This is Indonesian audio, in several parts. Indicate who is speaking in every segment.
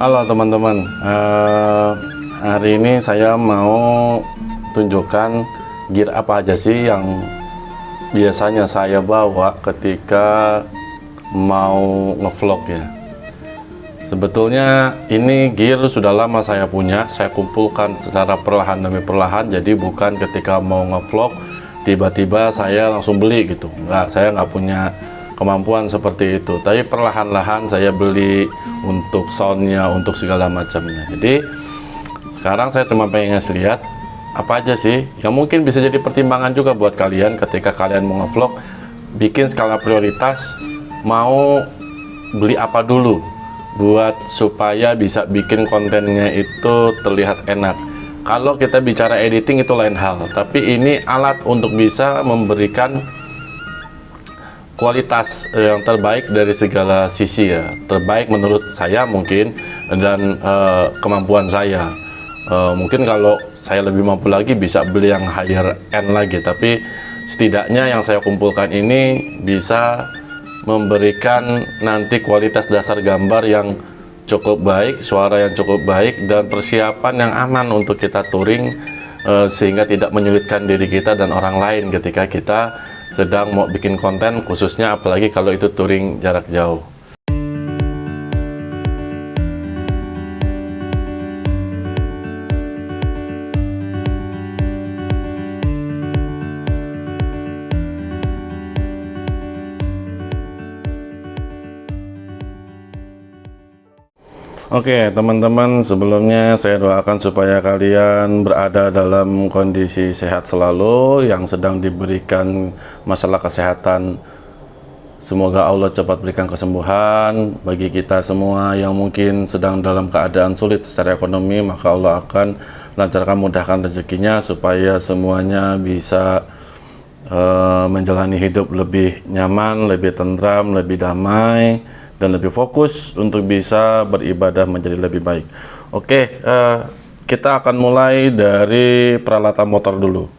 Speaker 1: Halo teman-teman, hari ini saya mau tunjukkan gear apa aja sih yang biasanya saya bawa ketika mau ngevlog ya. Sebetulnya ini gear sudah lama saya punya, saya kumpulkan secara perlahan demi perlahan, jadi bukan ketika mau ngevlog tiba-tiba saya langsung beli gitu. Enggak, saya nggak punya kemampuan seperti itu, tapi perlahan-lahan saya beli untuk soundnya, untuk segala macamnya. Jadi sekarang saya cuma pengen lihat apa aja sih yang mungkin bisa jadi pertimbangan juga buat kalian ketika kalian mau ngevlog, bikin skala prioritas, mau beli apa dulu buat supaya bisa bikin kontennya itu terlihat enak. Kalau kita bicara editing itu lain hal, tapi ini alat untuk bisa memberikan kualitas yang terbaik dari segala sisi ya, terbaik menurut saya mungkin, dan kemampuan saya. Mungkin kalau saya lebih mampu lagi bisa beli yang higher end lagi, tapi setidaknya yang saya kumpulkan ini bisa memberikan nanti kualitas dasar gambar yang cukup baik, suara yang cukup baik, dan persiapan yang aman untuk kita touring, sehingga tidak menyulitkan diri kita dan orang lain ketika kita sedang mau bikin konten, khususnya apalagi kalau itu touring jarak jauh. Oke teman-teman, sebelumnya saya doakan supaya kalian berada dalam kondisi sehat selalu, yang sedang diberikan masalah kesehatan. Semoga Allah cepat berikan kesembuhan bagi kita semua yang mungkin sedang dalam keadaan sulit secara ekonomi, maka Allah akan lancarkan, mudahkan rezekinya supaya semuanya bisa menjalani hidup lebih nyaman, lebih tentram, lebih damai, dan lebih fokus untuk bisa beribadah menjadi lebih baik. Oke, kita akan mulai dari peralatan motor dulu.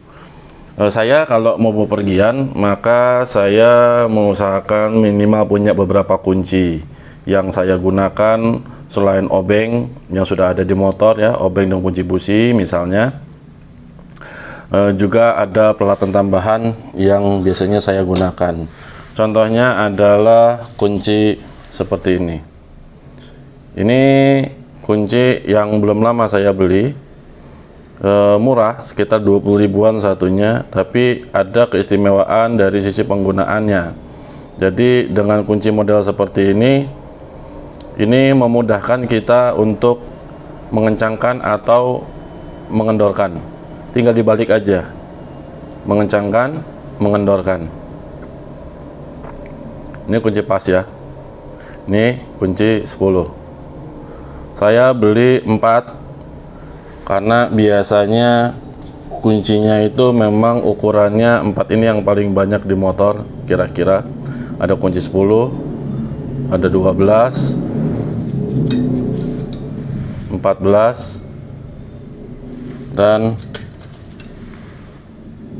Speaker 1: Saya kalau mau bepergian, maka saya mengusahakan minimal punya beberapa kunci yang saya gunakan selain obeng yang sudah ada di motor ya, obeng dan kunci busi misalnya. Juga ada peralatan tambahan yang biasanya saya gunakan. Contohnya adalah kunci seperti ini. Ini kunci yang belum lama saya beli, murah, sekitar 20 ribuan satunya, tapi ada keistimewaan dari sisi penggunaannya. Jadi dengan kunci model seperti ini memudahkan kita untuk mengencangkan atau mengendorkan. Tinggal dibalik aja, mengencangkan, mengendorkan. Ini kunci pas ya. Ini kunci 10. Saya beli 4 karena biasanya kuncinya itu memang ukurannya 4 ini yang paling banyak di motor kira-kira. Ada kunci 10, ada 12, 14, dan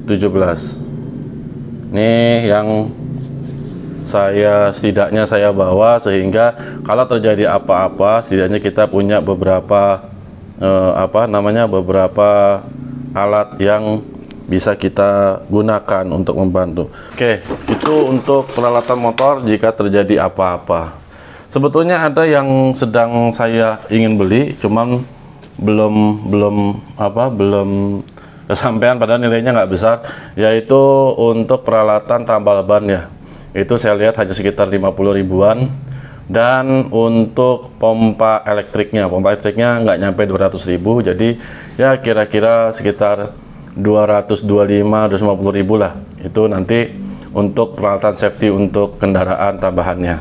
Speaker 1: 17. Ini yang setidaknya saya bawa, sehingga kalau terjadi apa-apa setidaknya kita punya beberapa beberapa alat yang bisa kita gunakan untuk membantu. Oke, itu untuk peralatan motor jika terjadi apa-apa. Sebetulnya ada yang sedang saya ingin beli, cuman belum kesampaian, padahal nilainya nggak besar, yaitu untuk peralatan tambal ban ya. Itu saya lihat hanya sekitar 50 ribuan. Dan untuk pompa elektriknya nggak nyampe 200 ribu, jadi ya kira-kira sekitar 225-250 ribu lah. Itu nanti untuk peralatan safety untuk kendaraan tambahannya.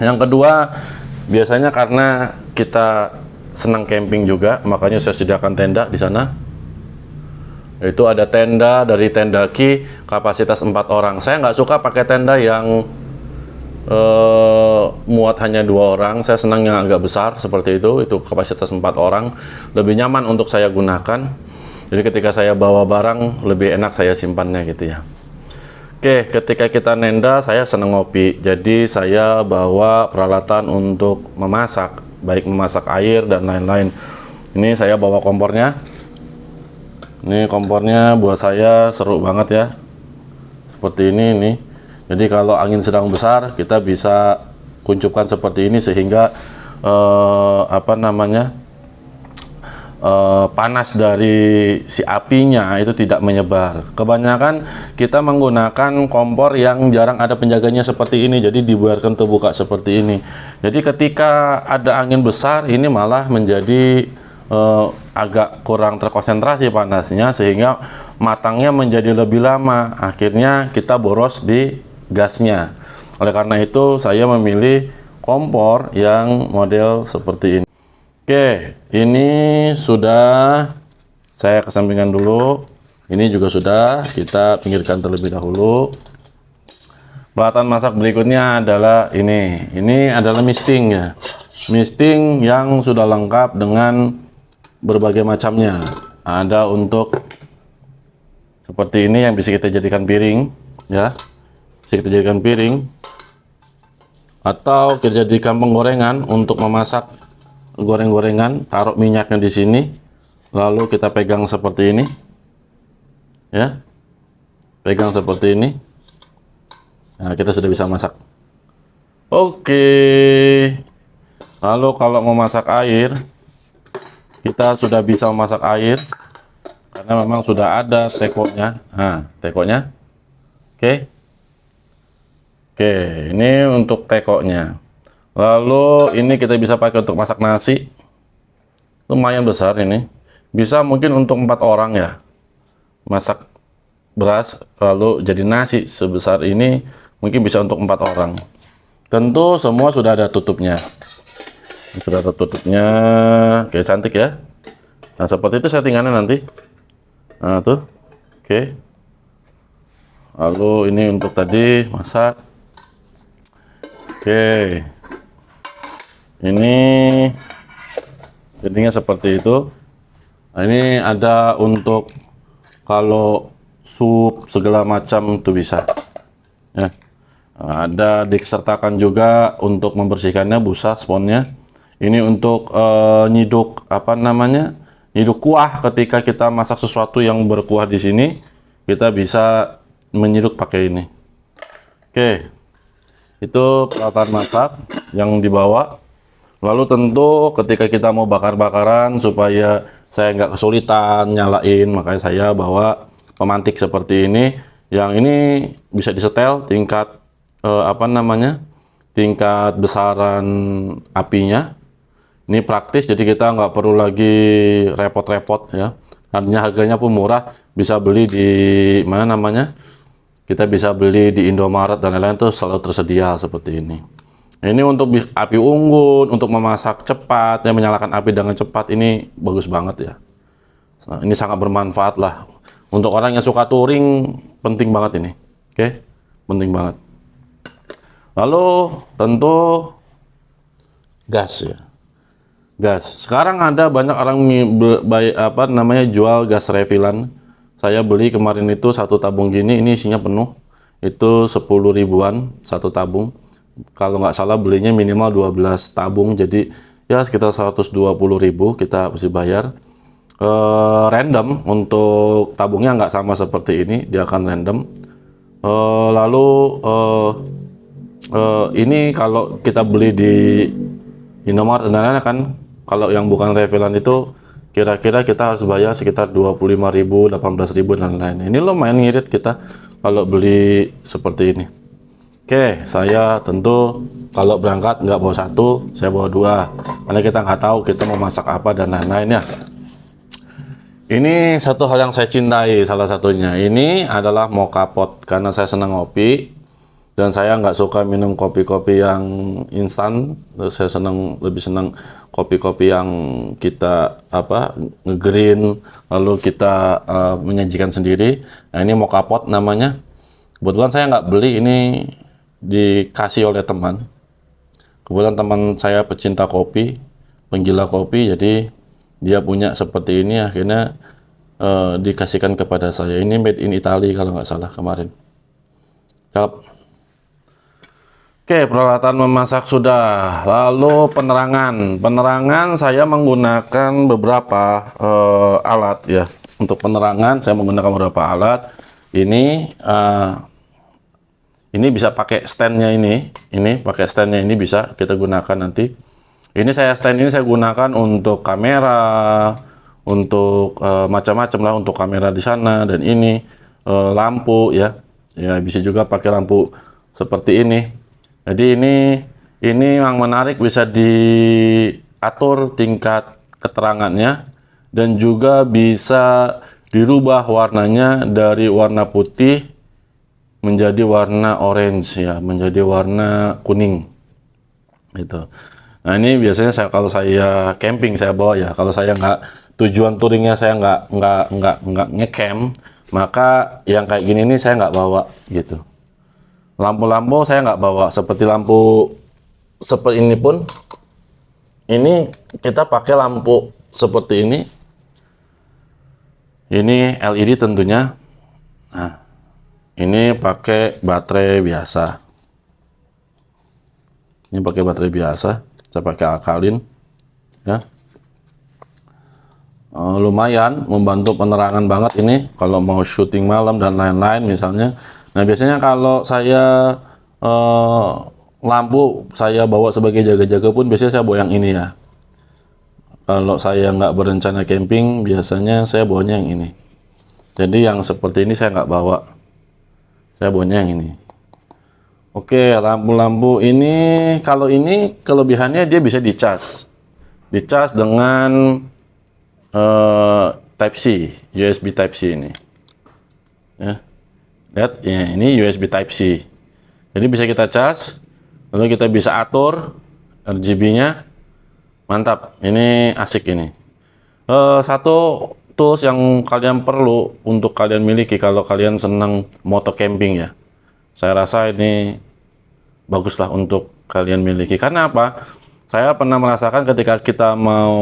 Speaker 1: Yang kedua, biasanya karena kita senang camping juga, makanya saya sediakan tenda di sana. Itu ada tenda dari Tenda Ki, kapasitas 4 orang. Saya nggak suka pakai tenda yang muat hanya 2 orang. Saya senang yang agak besar seperti itu kapasitas 4 orang, lebih nyaman untuk saya gunakan. Jadi ketika saya bawa barang lebih enak saya simpannya gitu ya. Oke, ketika kita nenda saya senang ngopi, jadi saya bawa peralatan untuk memasak, baik memasak air dan lain-lain. Ini saya bawa kompornya. Ini kompornya buat saya seru banget ya, seperti ini nih. Jadi kalau angin sedang besar kita bisa kuncupkan seperti ini sehingga panas dari si apinya itu tidak menyebar. Kebanyakan kita menggunakan kompor yang jarang ada penjaganya seperti ini, jadi dibiarkan terbuka seperti ini. Jadi ketika ada angin besar ini malah menjadi agak kurang terkonsentrasi panasnya, sehingga matangnya menjadi lebih lama. Akhirnya kita boros di gasnya. Oleh karena itu saya memilih kompor yang model seperti ini. Oke, ini sudah saya kesampingkan dulu. Ini juga sudah kita pinggirkan terlebih dahulu. Peralatan masak berikutnya adalah ini. Ini adalah misting ya. Misting yang sudah lengkap dengan berbagai macamnya. Ada untuk seperti ini yang bisa kita jadikan piring ya. Bisa kita jadikan piring atau kita jadikan penggorengan untuk memasak goreng-gorengan. Taruh minyaknya di sini, lalu kita pegang seperti ini ya, pegang seperti ini. Nah, kita sudah bisa masak. Oke, lalu kalau mau masak air, kita sudah bisa memasak air karena memang sudah ada tekonya. Nah, tekonya. Oke, ini untuk tekonya. Lalu ini kita bisa pakai untuk masak nasi. Lumayan besar ini. Bisa mungkin untuk 4 orang ya. Masak beras lalu jadi nasi sebesar ini mungkin bisa untuk 4 orang. Tentu semua sudah ada tutupnya. Sudah ada tutupnya. Oke, cantik ya. Nah, seperti itu settingannya nanti. Nah, tuh. Oke. Lalu ini untuk tadi masak. Oke, ini jadinya seperti itu. Nah, ini ada untuk kalau sup segala macam itu bisa ya. Nah, ada disertakan juga untuk membersihkannya busa sponnya. Ini untuk nyiduk nyiduk kuah. Ketika kita masak sesuatu yang berkuah di sini, kita bisa menyiduk pakai ini. Oke. Itu peralatan masak yang dibawa. Lalu tentu ketika kita mau bakar-bakaran supaya saya nggak kesulitan nyalain, makanya saya bawa pemantik seperti ini. Yang ini bisa disetel tingkat tingkat besaran apinya. Ini praktis, jadi kita nggak perlu lagi repot-repot ya. Artinya harganya pun murah, bisa beli di kita bisa beli di Indomaret dan lain-lain, tuh selalu tersedia seperti ini. Ini untuk api unggun, untuk memasak cepat, menyalakan api dengan cepat, ini bagus banget ya. Nah, ini sangat bermanfaat lah. Untuk orang yang suka touring, penting banget ini. Oke, penting banget. Lalu tentu gas ya. Gas. Sekarang ada banyak orang jual gas refillan. Saya beli kemarin itu 1 tabung gini, ini isinya penuh. Itu 10 ribuan 1 tabung. Kalau nggak salah belinya minimal 12 tabung, jadi ya sekitar 120.000 kita mesti bayar. Random untuk tabungnya nggak sama seperti ini, dia akan random. Lalu ini kalau kita beli di Indomaret dan lain-lain kan, kalau yang bukan refillan itu kira-kira kita harus bayar sekitar 25.000, 18.000 dan lain-lain. Ini lumayan ngirit kita kalau beli seperti ini. Oke, saya tentu kalau berangkat nggak bawa satu, saya bawa dua, karena kita nggak tahu kita mau masak apa dan lain-lain ya. Ini satu hal yang saya cintai, salah satunya ini adalah mocha pot, karena saya senang ngopi dan saya nggak suka minum kopi-kopi yang instan. Saya lebih senang kopi-kopi yang kita nge-green lalu kita menyajikan sendiri. Nah, ini mocha pot namanya. Kebetulan saya nggak beli, ini dikasih oleh teman. Kebetulan teman saya pecinta kopi, penggila kopi, jadi dia punya seperti ini, akhirnya dikasihkan kepada saya. Ini made in Italy kalau nggak salah kemarin. Cakep. Oke, peralatan memasak sudah. Lalu penerangan saya menggunakan beberapa alat ya. Untuk penerangan saya menggunakan beberapa alat. Ini bisa pakai standnya ini pakai standnya ini bisa kita gunakan nanti. Stand ini saya gunakan untuk kamera, untuk macam-macam lah, untuk kamera di sana, dan ini lampu ya. Ya bisa juga pakai lampu seperti ini. Jadi ini yang menarik, bisa diatur tingkat keterangannya dan juga bisa dirubah warnanya dari warna putih menjadi warna orange ya, menjadi warna kuning gitu. Nah, ini biasanya kalau saya camping saya bawa ya. Kalau saya nggak, tujuan touringnya saya nggak ngecamp, maka yang kayak gini nih saya nggak bawa gitu. Lampu-lampu saya nggak bawa, seperti lampu seperti ini pun, ini kita pakai lampu seperti ini. Ini LED tentunya. Nah, ini pakai baterai biasa. Ini pakai baterai biasa. Saya pakai alkalin ya. Lumayan membantu penerangan banget ini kalau mau syuting malam dan lain-lain misalnya. Nah, biasanya kalau saya lampu saya bawa sebagai jaga-jaga pun biasanya saya bawa yang ini ya. Kalau saya nggak berencana camping, biasanya saya bawanya yang ini. Jadi yang seperti ini saya nggak bawa, saya bawanya yang ini. Oke, lampu-lampu ini, kalau ini kelebihannya dia bisa dicas dengan Type C, USB Type C ini. Ya, lihat ya, ini USB Type C. Jadi bisa kita cas, lalu kita bisa atur RGB-nya. Mantap, ini asik ini. Satu tools yang kalian perlu untuk kalian miliki kalau kalian senang moto camping ya. Saya rasa ini baguslah untuk kalian miliki. Karena apa? Saya pernah merasakan ketika kita mau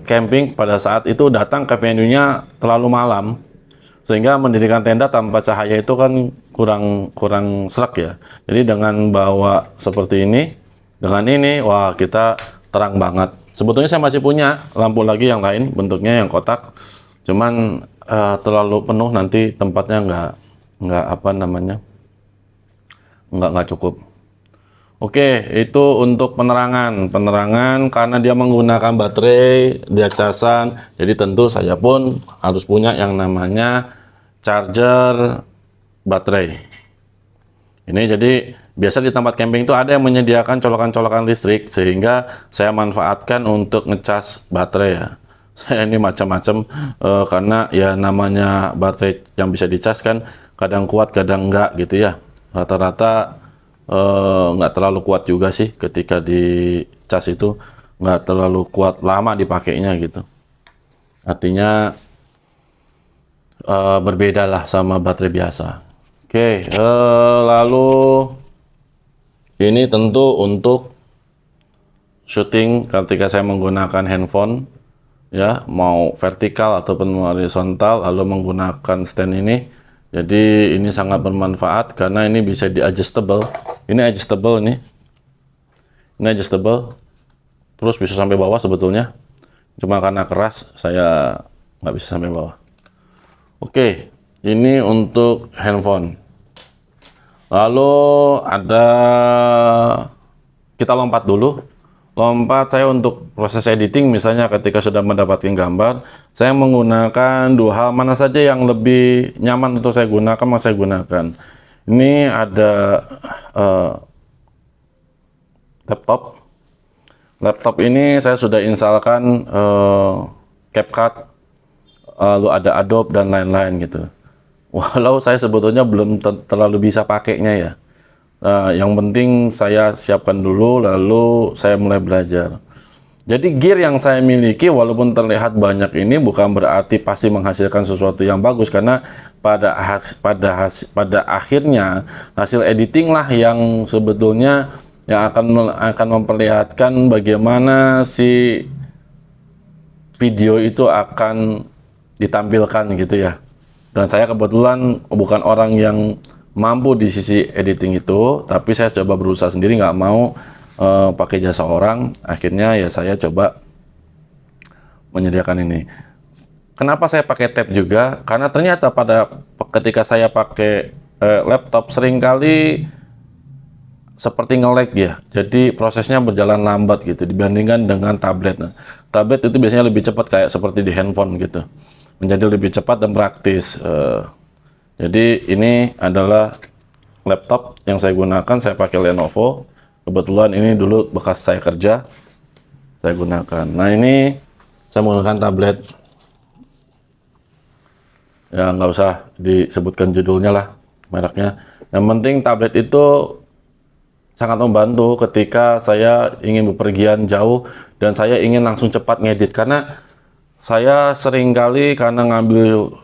Speaker 1: camping, pada saat itu datang ke venue-nya terlalu malam, sehingga mendirikan tenda tanpa cahaya itu kan kurang serak ya. Jadi dengan bawa seperti ini, dengan ini, wah kita terang banget. Sebetulnya saya masih punya lampu lagi yang lain, bentuknya yang kotak, cuman terlalu penuh, nanti tempatnya nggak cukup. Oke, itu untuk penerangan karena dia menggunakan baterai, dia casan, jadi tentu saya pun harus punya yang namanya charger baterai. Ini jadi biasa di tempat camping itu ada yang menyediakan colokan-colokan listrik, sehingga saya manfaatkan untuk ngecas baterai ya. Saya ini macam-macam karena ya namanya baterai yang bisa dicas kan kadang kuat kadang enggak gitu ya. Rata-rata nggak terlalu kuat juga sih, ketika dicas itu nggak terlalu kuat, lama dipakainya gitu. Artinya berbeda lah sama baterai biasa. Oke, lalu ini tentu untuk syuting ketika saya menggunakan handphone ya, mau vertikal ataupun horizontal, lalu menggunakan stand ini. Jadi ini sangat bermanfaat karena ini bisa di adjustable. Ini adjustable nih. Ini adjustable. terus bisa sampai bawah sebetulnya. Cuma karena keras saya nggak bisa sampai bawah. Oke, ini untuk handphone. Lalu ada, kita lompat dulu. Lompat saya untuk proses editing, misalnya ketika sudah mendapatkan gambar, saya menggunakan dua hal, mana saja yang lebih nyaman untuk saya gunakan, maka saya gunakan. Ini ada laptop. Laptop ini saya sudah instalkan CapCut, lalu ada Adobe dan lain-lain gitu. Walau saya sebetulnya belum terlalu bisa pakainya ya. Yang penting saya siapkan dulu, lalu saya mulai belajar. Jadi gear yang saya miliki walaupun terlihat banyak ini bukan berarti pasti menghasilkan sesuatu yang bagus, karena pada akhirnya hasil editing lah yang sebetulnya yang akan memperlihatkan bagaimana si video itu akan ditampilkan gitu ya. Dan saya kebetulan bukan orang yang mampu di sisi editing itu, tapi saya coba berusaha sendiri, nggak mau pakai jasa orang. Akhirnya ya saya coba menyediakan ini. Kenapa saya pakai tab juga? Karena ternyata ketika saya pakai laptop seringkali seperti nge-lag ya, jadi prosesnya berjalan lambat gitu dibandingkan dengan tablet. Nah, tablet itu biasanya lebih cepat, kayak seperti di handphone gitu, menjadi lebih cepat dan praktis. Jadi ini adalah laptop yang saya gunakan, saya pakai Lenovo. Kebetulan ini dulu bekas saya kerja, saya gunakan. Nah ini saya menggunakan tablet. Ya nggak usah disebutkan judulnya lah, mereknya. Yang penting tablet itu sangat membantu ketika saya ingin bepergian jauh dan saya ingin langsung cepat ngedit. Karena saya seringkali karena ngambil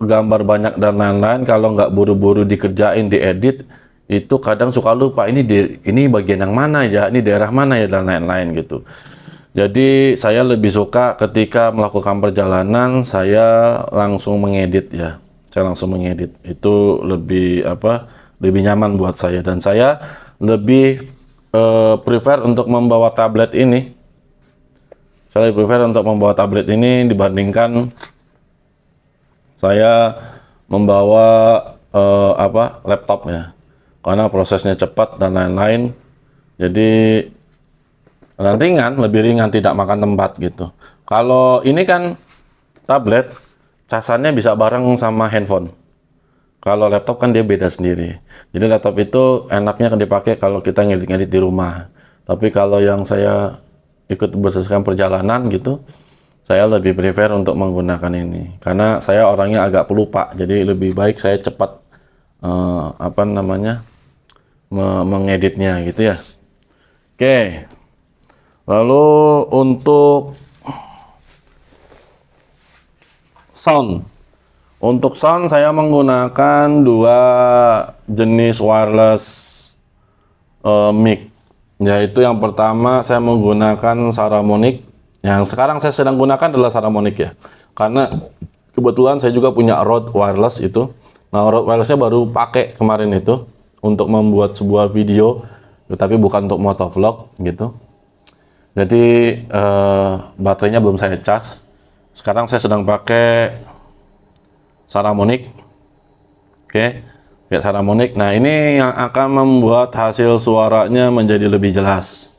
Speaker 1: gambar banyak dan lain-lain, kalau nggak buru-buru dikerjain, diedit, itu kadang suka lupa ini bagian yang mana ya, ini daerah mana ya, dan lain-lain gitu. Jadi saya lebih suka ketika melakukan perjalanan saya langsung mengedit ya, saya langsung mengedit, itu lebih lebih nyaman buat saya, dan saya lebih prefer untuk membawa tablet ini. Saya lebih prefer untuk membawa tablet ini dibandingkan saya membawa laptop ya, karena prosesnya cepat dan lain-lain. Jadi lebih ringan, tidak makan tempat gitu. Kalau ini kan tablet, casannya bisa bareng sama handphone. Kalau laptop kan dia beda sendiri. Jadi laptop itu enaknya kan dipakai kalau kita ngedit-ngedit di rumah. Tapi kalau yang saya ikut berdasarkan perjalanan gitu, saya lebih prefer untuk menggunakan ini, karena saya orangnya agak pelupa, jadi lebih baik saya cepat mengeditnya gitu ya. Oke, lalu untuk sound saya menggunakan dua jenis wireless mic, yaitu yang pertama saya menggunakan Saramonic. Yang sekarang saya sedang gunakan adalah Saramonic ya, karena kebetulan saya juga punya Rode wireless itu. Nah, Rode wirelessnya baru pakai kemarin itu untuk membuat sebuah video, tapi bukan untuk motovlog gitu. Jadi baterainya belum saya cas. Sekarang saya sedang pakai Saramonic. Oke, kayak Saramonic. Nah ini yang akan membuat hasil suaranya menjadi lebih jelas.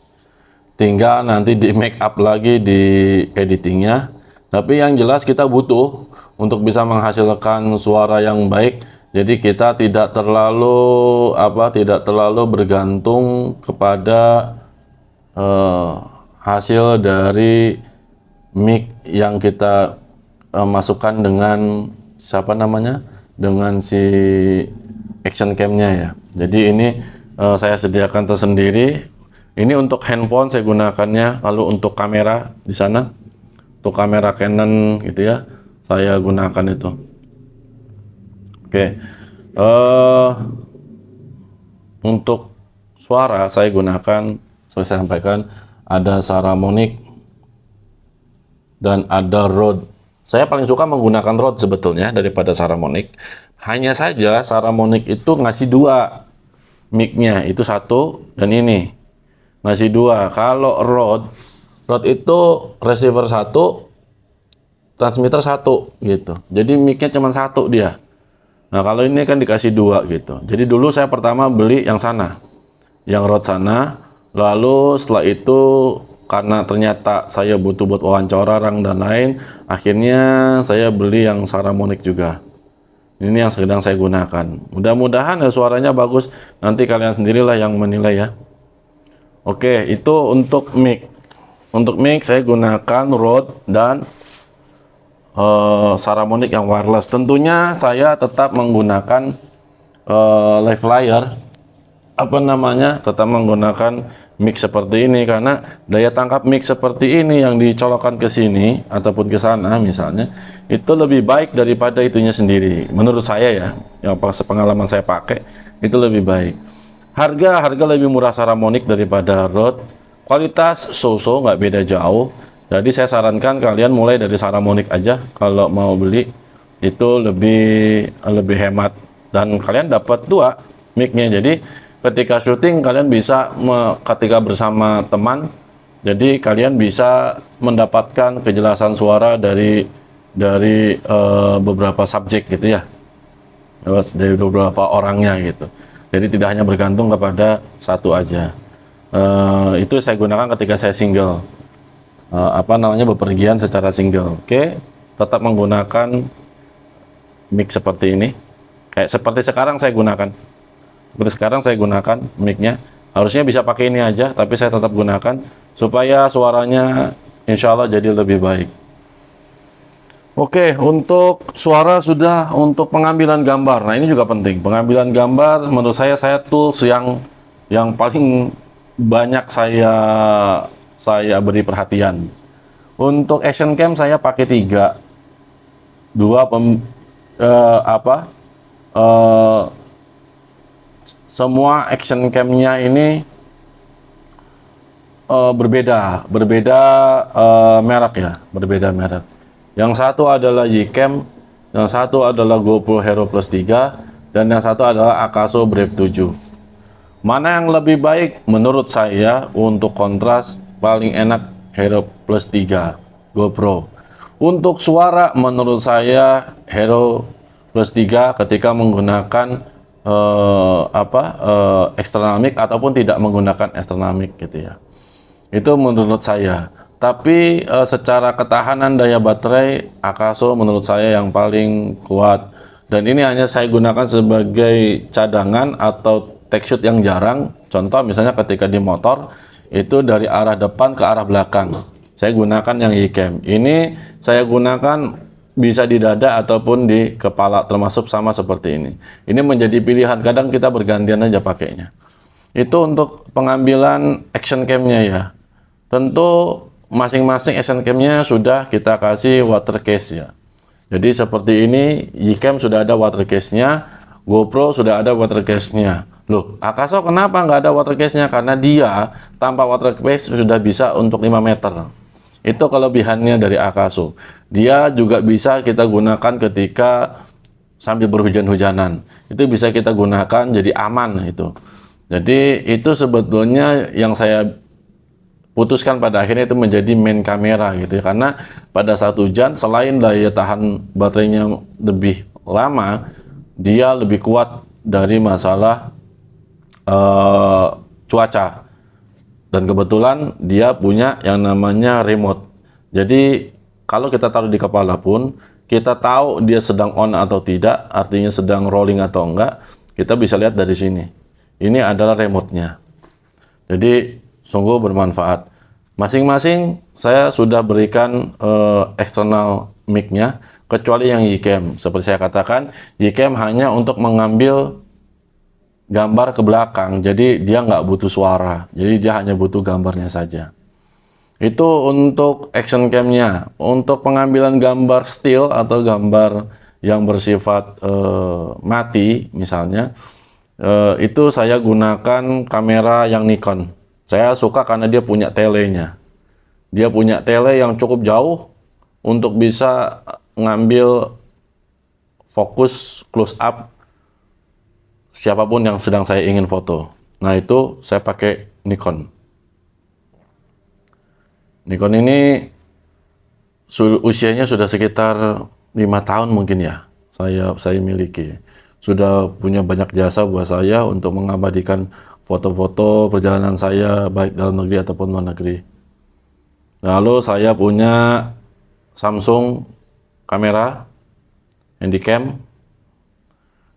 Speaker 1: Tinggal nanti di make up lagi di editingnya. Tapi yang jelas kita butuh untuk bisa menghasilkan suara yang baik. Jadi kita tidak terlalu bergantung kepada hasil dari mic yang kita masukkan dengan dengan si action cam-nya ya. Jadi ini saya sediakan tersendiri. Ini untuk handphone saya gunakannya, lalu untuk kamera di sana, untuk kamera Canon gitu ya, saya gunakan itu. Oke, untuk suara saya gunakan, seperti saya sampaikan, ada Saramonic dan ada Rode. Saya paling suka menggunakan Rode sebetulnya daripada Saramonic. Hanya saja Saramonic itu ngasih dua mic-nya, itu satu dan ini ngasih dua. Kalau Rode Rode itu receiver satu, transmitter satu gitu. Jadi mic-nya cuma satu dia. Nah kalau ini kan dikasih dua gitu. Jadi dulu saya pertama beli yang sana, yang Rode sana. Lalu setelah itu karena ternyata saya butuh buat wawancara orang dan lain, akhirnya saya beli yang Saramonic juga. Ini yang sedang saya gunakan. Mudah-mudahan ya suaranya bagus. Nanti kalian sendirilah yang menilai ya. Oke, itu untuk mic. Untuk mic saya gunakan Rode dan Saramonic yang wireless. Tentunya saya tetap menggunakan Livewire, tetap menggunakan mic seperti ini karena daya tangkap mic seperti ini yang dicolokkan ke sini ataupun ke sana misalnya itu lebih baik daripada itunya sendiri. Menurut saya ya, yang pengalaman saya pakai itu lebih baik. Harga lebih murah Saramonic daripada Rode. Kualitas so-so, nggak beda jauh. Jadi saya sarankan kalian mulai dari Saramonic aja kalau mau beli, itu lebih hemat dan kalian dapat dua mic-nya. Jadi ketika syuting kalian bisa ketika bersama teman, jadi kalian bisa mendapatkan kejelasan suara dari beberapa subjek gitu ya, dari beberapa orangnya gitu. Jadi tidak hanya bergantung kepada satu aja. Itu saya gunakan ketika saya single, bepergian secara single. Oke, tetap menggunakan mic seperti ini, seperti sekarang saya gunakan. Seperti sekarang saya gunakan mic-nya. Harusnya bisa pakai ini aja, tapi saya tetap gunakan supaya suaranya insya Allah jadi lebih baik. Oke, untuk suara sudah. Untuk pengambilan gambar, nah ini juga penting. Pengambilan gambar menurut saya tools yang paling banyak saya beri perhatian. Untuk action cam saya pakai 3. Semua action cam-nya ini berbeda merek ya, berbeda merek. Yang satu adalah Ycam, yang satu adalah GoPro Hero Plus 3, dan yang satu adalah Akaso Brave 7. Mana yang lebih baik? Menurut saya untuk kontras paling enak Hero Plus 3 GoPro. Untuk suara menurut saya Hero Plus 3 ketika menggunakan external mic ataupun tidak menggunakan external mic gitu ya. Itu menurut saya. Tapi secara ketahanan daya baterai Akaso menurut saya yang paling kuat. Dan ini hanya saya gunakan sebagai cadangan atau take shoot yang jarang. Contoh misalnya ketika di motor itu dari arah depan ke arah belakang. Saya gunakan yang Ycam. Ini saya gunakan bisa di dada ataupun di kepala, termasuk sama seperti ini. Ini menjadi pilihan, kadang kita bergantian aja pakainya. Itu untuk pengambilan action cam-nya ya. Tentu masing-masing action cam-nya sudah kita kasih water case ya. Jadi seperti ini, Ycam sudah ada water case-nya, GoPro sudah ada water case-nya. Loh, Akaso kenapa nggak ada water case-nya? Karena dia tanpa water case sudah bisa untuk 5 meter. Itu kelebihannya dari Akaso. Dia juga bisa kita gunakan ketika sambil berhujan-hujanan. Itu bisa kita gunakan jadi aman itu. Jadi itu sebetulnya yang saya putuskan pada akhirnya itu menjadi main kamera gitu ya. Karena pada saat hujan selain daya tahan baterainya lebih lama, dia lebih kuat dari masalah cuaca. Dan kebetulan dia punya yang namanya remote. Jadi kalau kita taruh di kepala pun kita tahu dia sedang on atau tidak, artinya sedang rolling atau enggak, kita bisa lihat dari sini. Ini adalah remote-nya. Jadi sungguh bermanfaat. Masing-masing saya sudah berikan eksternal mic-nya, kecuali yang Ycam. Seperti saya katakan, Ycam hanya untuk mengambil gambar ke belakang, jadi dia nggak butuh suara, jadi dia hanya butuh gambarnya saja. Itu untuk action cam-nya. Untuk pengambilan gambar still atau gambar yang bersifat mati misalnya, itu saya gunakan kamera yang Nikon. Saya suka karena dia punya telenya. Dia punya tele yang cukup jauh untuk bisa ngambil fokus close up siapapun yang sedang saya ingin foto. Nah itu saya pakai Nikon. Nikon ini usianya sudah sekitar 5 tahun mungkin ya. Saya miliki. Sudah punya banyak jasa buat saya untuk mengabadikan foto-foto perjalanan saya baik dalam negeri ataupun luar negeri. Lalu saya punya Samsung kamera handycam.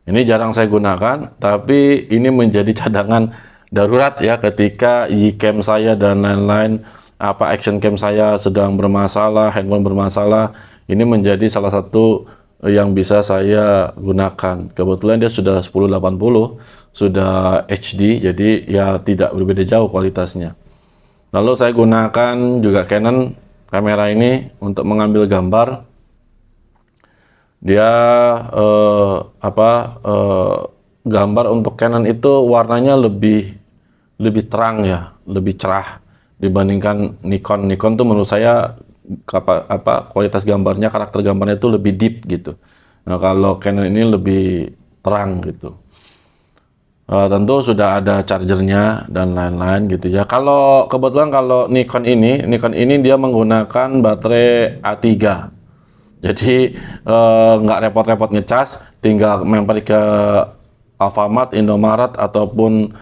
Speaker 1: Ini jarang saya gunakan, tapi ini menjadi cadangan darurat ya ketika Ycam saya dan lain-lain, action cam saya sedang bermasalah, handphone bermasalah. Ini menjadi salah satu yang bisa saya gunakan. Kebetulan dia sudah 1080, sudah HD, jadi ya tidak berbeda jauh kualitasnya. Lalu saya gunakan juga Canon kamera ini untuk mengambil gambar. Dia gambar untuk Canon itu warnanya lebih terang ya, lebih cerah dibandingkan Nikon. Nikon tuh menurut saya kualitas gambarnya, karakter gambarnya itu lebih deep gitu. Nah, kalau Canon ini lebih terang gitu. Tentu sudah ada chargernya dan lain-lain gitu ya. Kalau kebetulan kalau Nikon ini dia menggunakan baterai A3. Jadi nggak repot-repot ngecas, tinggal mampir ke Alfamart, Indomaret ataupun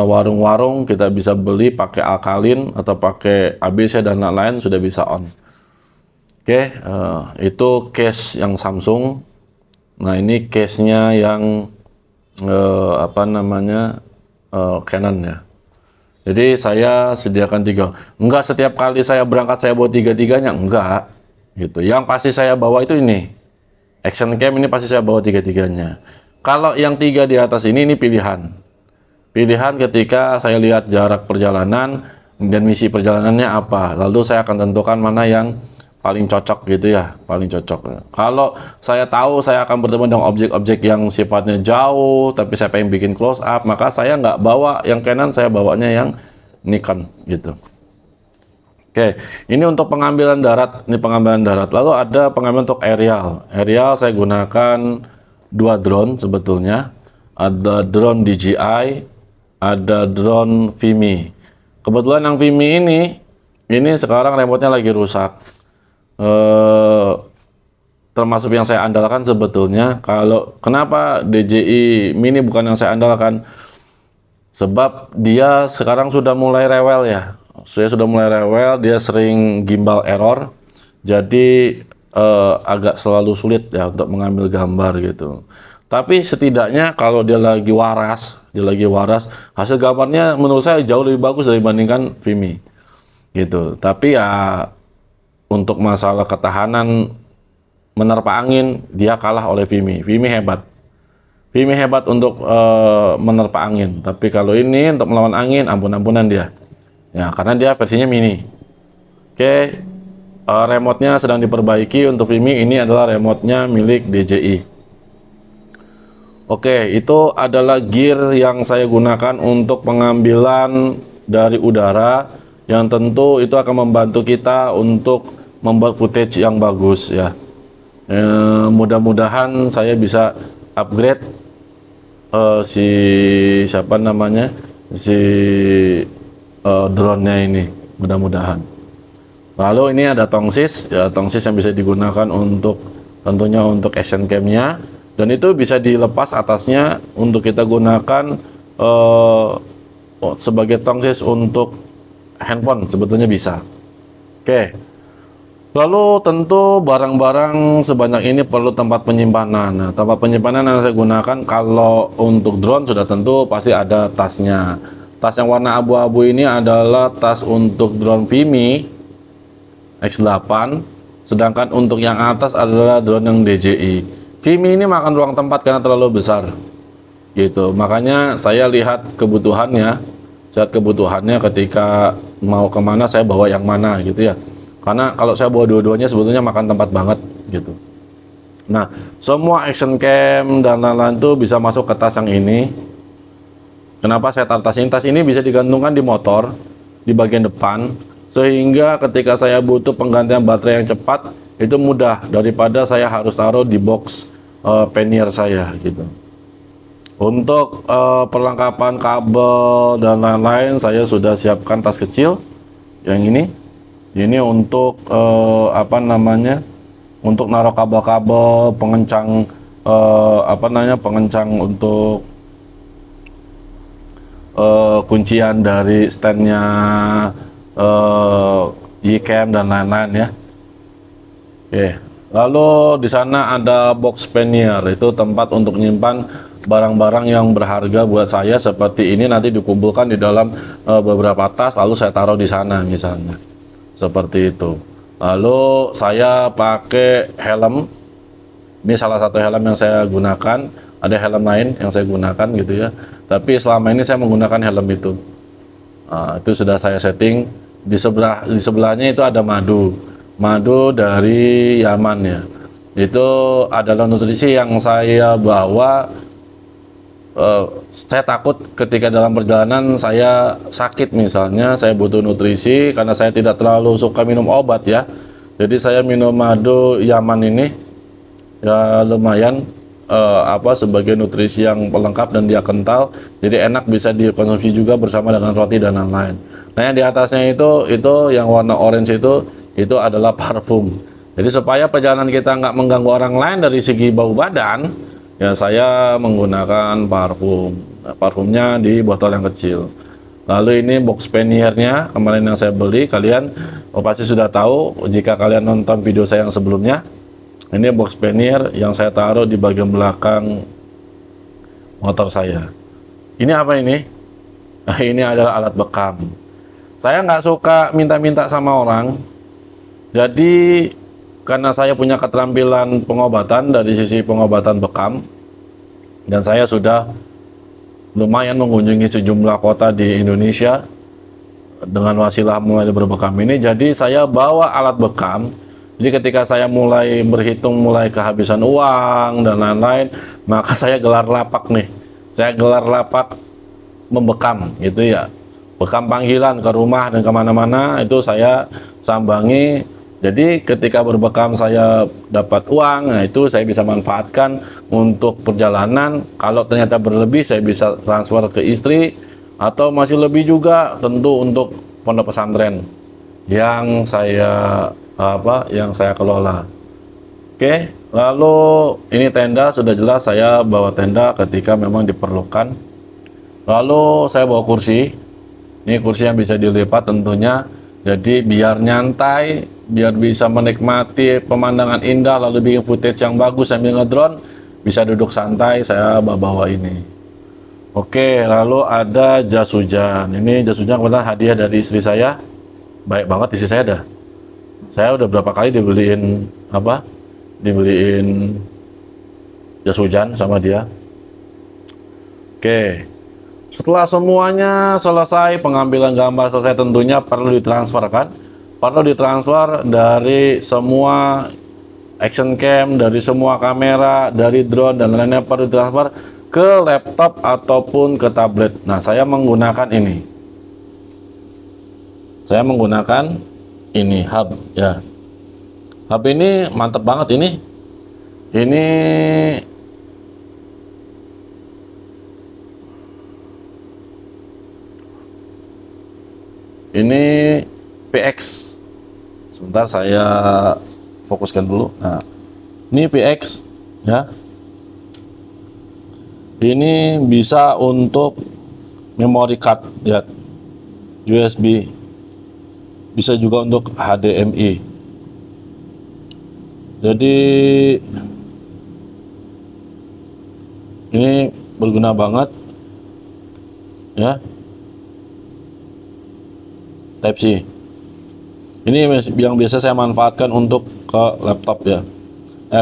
Speaker 1: warung-warung, kita bisa beli pakai alkalin atau pakai ABC dan lain-lain, sudah bisa on. Oke, itu case yang Samsung. Nah, ini case-nya yang Canon ya. Jadi saya sediakan 3. Enggak setiap kali saya berangkat saya bawa 3-3-nya, enggak gitu. Yang pasti saya bawa itu ini action cam, ini pasti saya bawa 3-3-nya. Kalau yang 3 di atas ini pilihan ketika saya lihat jarak perjalanan dan misi perjalanannya apa, lalu saya akan tentukan mana yang paling cocok gitu ya, paling cocok. Kalau saya tahu saya akan bertemu dengan objek-objek yang sifatnya jauh tapi saya pengen bikin close up, maka saya nggak bawa yang Canon, saya bawanya yang Nikon gitu. Oke, ini untuk pengambilan darat. Ini pengambilan darat. Lalu ada pengambilan untuk aerial. Aerial saya gunakan 2 drone sebetulnya. Ada drone DJI, ada drone Vimy. Kebetulan yang Vimy ini sekarang remote-nya lagi rusak. Termasuk yang saya andalkan sebetulnya. Kalau kenapa DJI Mini bukan yang saya andalkan? Sebab dia sekarang sudah mulai rewel ya. Saya sudah mulai rewel, dia sering gimbal error, jadi agak selalu sulit ya untuk mengambil gambar gitu. Tapi setidaknya kalau dia lagi waras, hasil gambarnya menurut saya jauh lebih bagus dibandingkan Vimy gitu. Tapi ya untuk masalah ketahanan menerpa angin, dia kalah oleh Vimy. Vimy hebat untuk menerpa angin. Tapi kalau ini untuk melawan angin, ampun-ampunan dia. Ya, karena dia versinya mini. Oke, remote-nya sedang diperbaiki. Untuk Vimy ini adalah remote-nya milik DJI. Oke, itu adalah gear yang saya gunakan untuk pengambilan dari udara, yang tentu itu akan membantu kita untuk membuat footage yang bagus ya. Mudah-mudahan saya bisa upgrade drone-nya ini, mudah-mudahan. Lalu ini ada tongsis ya, tongsis yang bisa digunakan untuk tentunya untuk action cam-nya, dan itu bisa dilepas atasnya untuk kita gunakan sebagai tongsis untuk handphone, sebetulnya bisa. Oke. Lalu tentu barang-barang sebanyak ini perlu tempat penyimpanan. Nah, tempat penyimpanan yang saya gunakan kalau untuk drone sudah tentu pasti ada tasnya. Tas yang warna abu-abu ini adalah tas untuk drone Vimy X8, sedangkan untuk yang atas adalah drone yang DJI. Vimy ini makan ruang tempat karena terlalu besar gitu. Makanya saya lihat kebutuhannya ketika mau kemana saya bawa yang mana gitu ya. Karena kalau saya bawa dua-duanya sebetulnya makan tempat banget gitu. Nah, semua action cam dan lain-lain itu bisa masuk ke tas yang ini. Kenapa saya taruh tas ini? Tas ini bisa digantungkan di motor di bagian depan, sehingga ketika saya butuh penggantian baterai yang cepat itu mudah daripada saya harus taruh di box pannier saya gitu. Untuk perlengkapan kabel dan lain-lain saya sudah siapkan tas kecil yang ini Ini untuk apa namanya? Untuk naruh kabel-kabel pengencang apa namanya? Pengencang untuk kuncian dari standnya Ycam dan lain-lain ya. Oke. Lalu di sana ada box pannier, itu tempat untuk menyimpan barang-barang yang berharga buat saya seperti ini, nanti dikumpulkan di dalam beberapa tas lalu saya taruh di sana misalnya. Seperti itu. Lalu saya pakai helm. Ini salah satu helm yang saya gunakan. Ada helm lain yang saya gunakan gitu ya. Tapi selama ini saya menggunakan helm itu. Nah, itu sudah saya setting. Di sebelahnya itu ada madu dari Yaman ya. Itu adalah nutrisi yang saya bawa. Saya takut ketika dalam perjalanan saya sakit misalnya, saya butuh nutrisi karena saya tidak terlalu suka minum obat ya. Jadi saya minum madu Yaman ini ya lumayan apa sebagai nutrisi yang pelengkap dan dia kental, jadi enak bisa dikonsumsi juga bersama dengan roti dan lain-lain. Nah yang di atasnya itu yang warna orange itu adalah parfum. Jadi supaya perjalanan kita nggak mengganggu orang lain dari segi bau badan, ya saya menggunakan parfum. Nah, parfumnya di botol yang kecil. Lalu ini box panniernya kemarin yang saya beli, kalian pasti sudah tahu jika kalian nonton video saya yang sebelumnya. Ini box pannier yang saya taruh di bagian belakang motor saya. Ini apa ini? Nah, ini adalah alat bekam. Saya nggak suka minta-minta sama orang. Jadi karena saya punya keterampilan pengobatan dari sisi pengobatan bekam, dan saya sudah lumayan mengunjungi sejumlah kota di Indonesia dengan wasilah mulai berbekam ini, jadi saya bawa alat bekam. Jadi ketika saya mulai berhitung mulai kehabisan uang dan lain-lain, maka saya gelar lapak nih. Saya gelar lapak membekam gitu ya. Bekam panggilan ke rumah dan kemana-mana itu saya sambangi. Jadi ketika berbekam saya dapat uang, nah itu saya bisa manfaatkan untuk perjalanan. Kalau ternyata berlebih saya bisa transfer ke istri, atau masih lebih juga tentu untuk pondok pesantren yang saya kelola. Oke, lalu ini tenda, sudah jelas saya bawa tenda ketika memang diperlukan. Lalu saya bawa kursi. Ini kursi yang bisa dilipat tentunya. Jadi biar nyantai, biar bisa menikmati pemandangan indah, lalu bikin footage yang bagus sambil ngedrone, bisa duduk santai, saya bawa ini. Oke, lalu ada jas hujan. Ini jas hujan kebetulan hadiah dari istri saya. Baik banget istri saya dah. Saya udah berapa kali dibeliin jas hujan sama dia. Oke. Setelah semuanya selesai, pengambilan gambar selesai, tentunya perlu ditransfer kan? Perlu ditransfer dari semua action cam, dari semua kamera, dari drone dan lainnya, perlu ditransfer ke laptop ataupun ke tablet. Nah, saya menggunakan ini. Saya menggunakan ini hub ya. Hub ini mantep banget ini. Ini VX. Sebentar saya fokuskan dulu. Nah, ini VX ya. Ini bisa untuk memory card ya, USB. Bisa juga untuk HDMI. Jadi ini berguna banget ya. Type C. Ini yang biasa saya manfaatkan untuk ke laptop ya.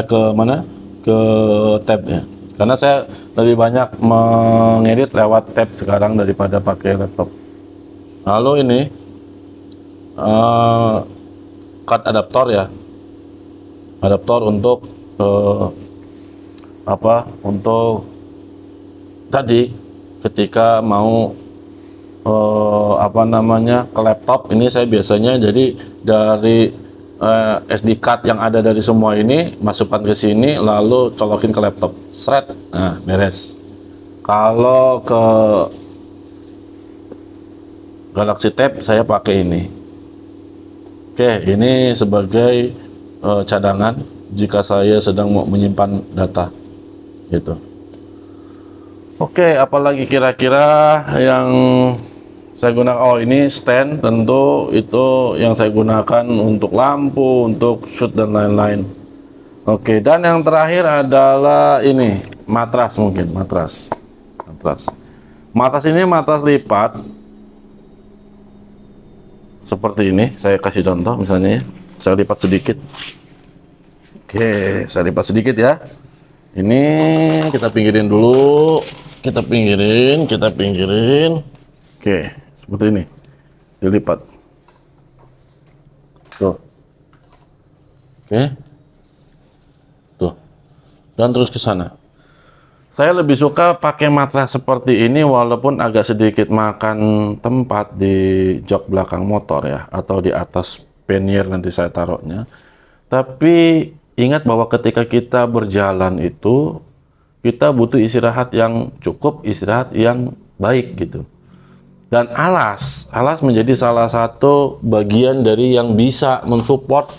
Speaker 1: Ke mana? Ke tab ya. Karena saya lebih banyak mengedit lewat tab sekarang daripada pakai laptop. Lalu ini card adaptor ya. Adaptor untuk untuk tadi ketika mau ke laptop ini, saya biasanya jadi dari SD card yang ada dari semua ini masukkan ke sini lalu colokin ke laptop, seret, nah beres. Kalau ke Galaxy Tab saya pakai ini Oke, ini sebagai cadangan jika saya sedang mau menyimpan data gitu. Oke, apalagi kira-kira yang saya gunakan? Oh, ini stand, tentu itu yang saya gunakan untuk lampu, untuk shoot dan lain-lain. Oke, dan yang terakhir adalah ini matras, mungkin matras. Matras ini matras lipat seperti ini. Saya kasih contoh misalnya ya. Saya lipat sedikit. Oke, saya lipat sedikit ya. Ini kita pinggirin dulu. Kita pinggirin. Oke, seperti ini. Dilipat. Tuh. Oke. Tuh. Dan terus ke sana. Saya lebih suka pakai matras seperti ini walaupun agak sedikit makan tempat di jok belakang motor ya, atau di atas pannier nanti saya taruhnya. Tapi ingat bahwa ketika kita berjalan itu kita butuh istirahat yang cukup, istirahat yang baik gitu. Dan alas menjadi salah satu bagian dari yang bisa mensupport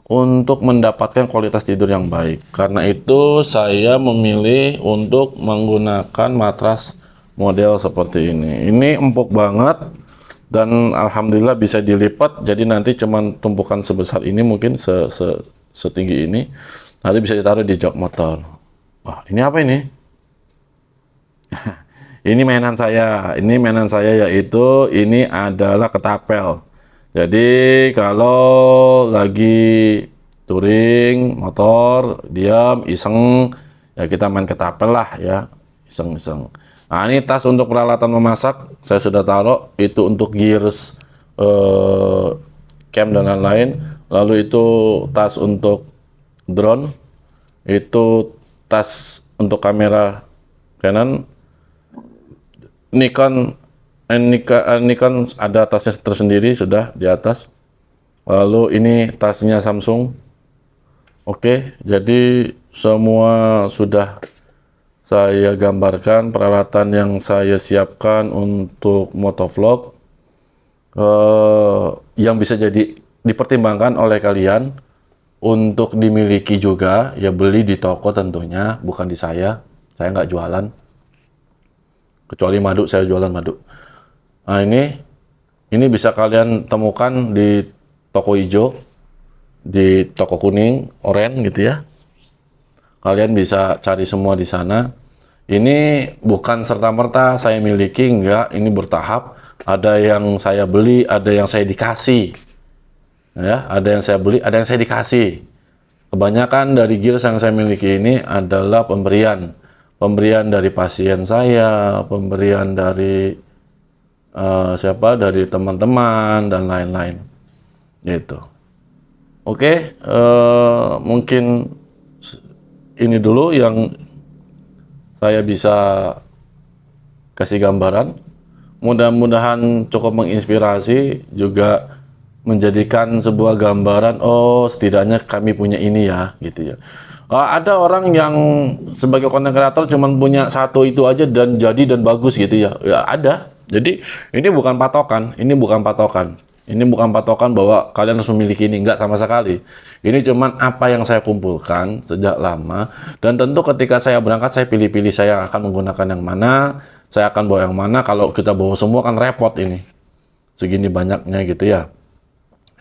Speaker 1: untuk mendapatkan kualitas tidur yang baik. Karena itu saya memilih untuk menggunakan matras model seperti ini. Ini empuk banget dan alhamdulillah bisa dilipat, jadi nanti cuman tumpukan sebesar ini, mungkin setinggi ini, nanti bisa ditaruh di jok motor. Wah, ini apa ini? Ini mainan saya, yaitu ini adalah ketapel. Jadi kalau lagi touring motor, diam, iseng, ya kita main ketapel lah ya, iseng-iseng. Nah, ini tas untuk peralatan memasak, saya sudah taruh, itu untuk gears, cam dan lain-lain. Lalu itu tas untuk drone, itu tas untuk kamera Canon, Nikon ada tasnya tersendiri sudah di atas. Lalu ini tasnya Samsung. Oke, jadi semua sudah saya gambarkan peralatan yang saya siapkan untuk motovlog, yang bisa jadi dipertimbangkan oleh kalian untuk dimiliki juga. Ya, beli di toko tentunya, bukan di saya nggak jualan, kecuali madu, saya jualan madu. Nah, ini bisa kalian temukan di toko hijau, di toko kuning, oranye gitu ya. Kalian bisa cari semua di sana. Ini bukan serta-merta saya miliki, enggak, ini bertahap. Ada yang saya beli, ada yang saya dikasih. Ya, ada yang saya beli, ada yang saya dikasih. Kebanyakan dari gears yang saya miliki ini adalah pemberian dari pasien saya, pemberian dari dari teman-teman dan lain-lain gitu. Oke, mungkin ini dulu yang saya bisa kasih gambaran. Mudah-mudahan cukup menginspirasi, juga menjadikan sebuah gambaran, oh setidaknya kami punya ini ya gitu ya. Ada orang yang sebagai konten kreator cuman punya satu itu aja dan jadi dan bagus gitu ya. Ya ada. Jadi ini bukan patokan, ini bukan patokan bahwa kalian harus memiliki ini, enggak sama sekali. Ini cuman apa yang saya kumpulkan sejak lama, dan tentu ketika saya berangkat saya pilih-pilih saya akan menggunakan yang mana, saya akan bawa yang mana. Kalau kita bawa semua kan repot ini, segini banyaknya gitu ya.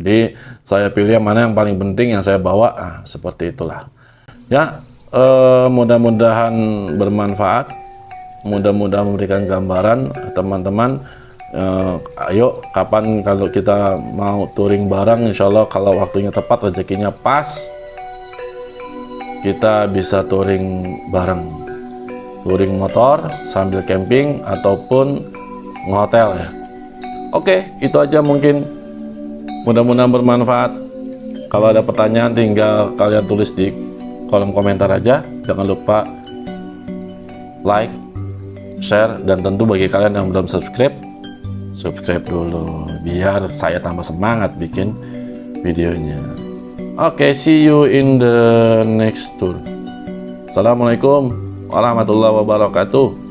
Speaker 1: Jadi saya pilih yang mana yang paling penting yang saya bawa, seperti itulah. Ya, mudah-mudahan bermanfaat, mudah-mudahan memberikan gambaran teman-teman. Ayo, kapan kalau kita mau touring bareng, insya Allah kalau waktunya tepat, rezekinya pas, kita bisa touring bareng, touring motor sambil camping ataupun ngehotel ya. Oke, itu aja mungkin, mudah-mudahan bermanfaat. Kalau ada pertanyaan tinggal kalian tulis di kolom komentar aja. Jangan lupa like, share, dan tentu bagi kalian yang belum subscribe dulu biar saya tambah semangat bikin videonya. Oke, see you in the next tour. Assalamualaikum warahmatullahi wabarakatuh.